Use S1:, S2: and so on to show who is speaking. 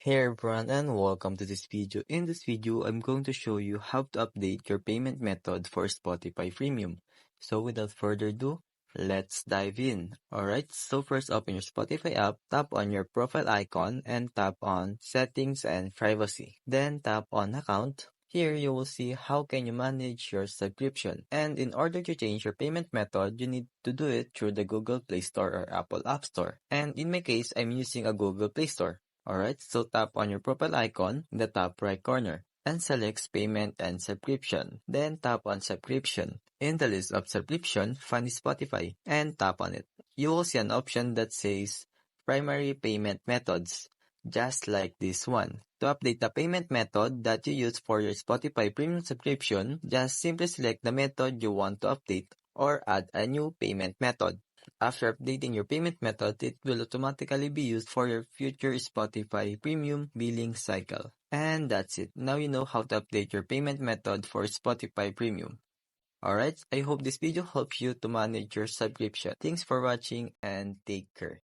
S1: Hey everyone and welcome to this video. In this video, I'm going to show you how to update your payment method for Spotify Premium. So without further ado, let's dive in. Alright, so first open your Spotify app, tap on your profile icon and tap on Settings and Privacy. Then tap on Account. Here you will see how can you manage your subscription. And in order to change your payment method, you need to do it through the Google Play Store or Apple App Store. And in my case, I'm using a Google Play Store. Alright, so tap on your profile icon in the top right corner and select Payment and Subscription. Then tap on Subscription. In the list of subscription, find Spotify and tap on it. You will see an option that says Primary Payment Methods, just like this one. To update the payment method that you use for your Spotify Premium subscription, just simply select the method you want to update or add a new payment method. After updating your payment method, it will automatically be used for your future Spotify Premium billing cycle. And that's it. Now you know how to update your payment method for Spotify Premium. Alright, I hope this video helps you to manage your subscription. Thanks for watching and take care.